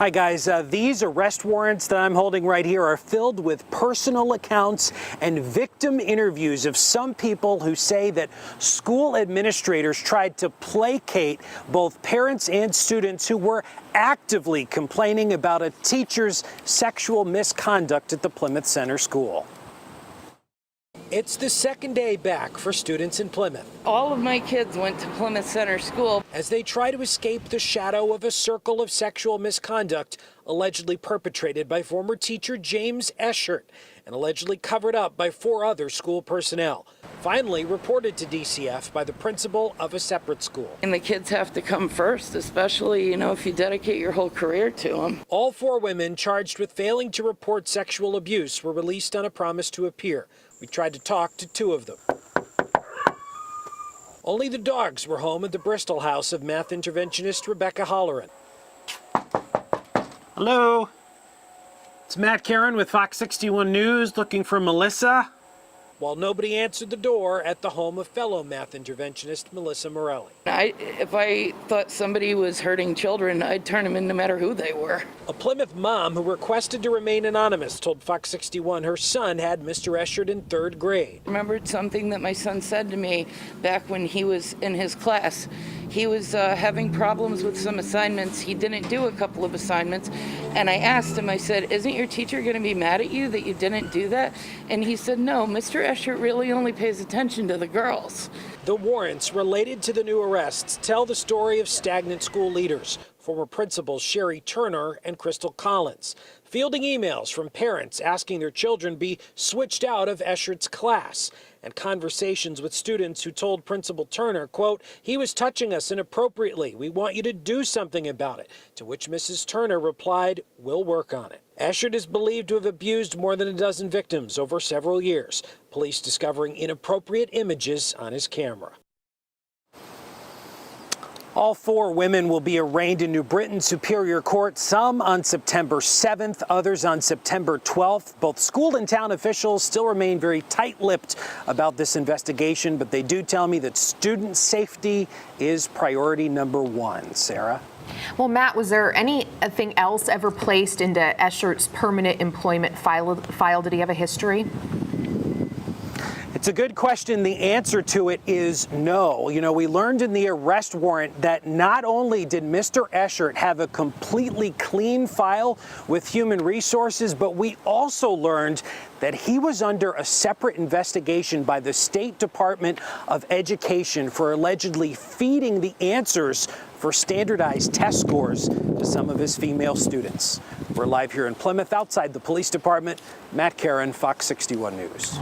Hi guys, these arrest warrants that I'm holding right here are filled with personal accounts and victim interviews of some people who say that school administrators tried to placate both parents and students who were actively complaining about a teacher's sexual misconduct at the Plymouth Center School. It's the second day back for students in Plymouth. All of my kids went to Plymouth Center School. As they try to escape the shadow of a circle of sexual misconduct allegedly perpetrated by former teacher James Eschert and allegedly covered up by 4 other school personnel. Finally reported to DCF by the principal of a separate school. And the kids have to come first, especially, if you dedicate your whole career to them. All 4 women charged with failing to report sexual abuse were released on a promise to appear. We tried to talk to 2 of them. Only the dogs were home at the Bristol house of math interventionist Rebecca Holleran. Hello. It's Matt Caron with Fox 61 News looking for Melissa. While nobody answered the door at the home of fellow math interventionist Melissa Morelli. If I thought somebody was hurting children, I'd turn them in no matter who they were. A Plymouth mom who requested to remain anonymous told Fox 61 her son had Mr. Eschert in 3rd grade. I remembered something that my son said to me back when he was in his class. He was having problems with some assignments. He didn't do a couple of assignments. And I asked him, I said, isn't your teacher going to be mad at you that you didn't do that? And he said, no, Mr. Eschert really only pays attention to the girls. The warrants related to the new arrests tell the story of stagnant school leaders, former principals Sherry Turner and Crystal Collins, fielding emails from parents asking their children be switched out of Eschert's class, and conversations with students who told Principal Turner, quote, he was touching us inappropriately. We want you to do something about it. To which Mrs. Turner replied, we'll work on it. Eschert is believed to have abused more than a dozen victims over several years, police discovering inappropriate images on his camera. All 4 women will be arraigned in New Britain Superior Court, some on September 7th, others on September 12th. Both school and town officials still remain very tight-lipped about this investigation, but they do tell me that student safety is priority number 1. Sarah? Well, Matt, was there anything else ever placed into Eschert's permanent employment file? Did he have a history? It's a good question. The answer to it is no. We learned in the arrest warrant that not only did Mr. Eschert have a completely clean file with human resources, but we also learned that he was under a separate investigation by the State Department of Education for allegedly feeding the answers for standardized test scores to some of his female students. We're live here in Plymouth outside the police department. Matt Caron, Fox 61 News.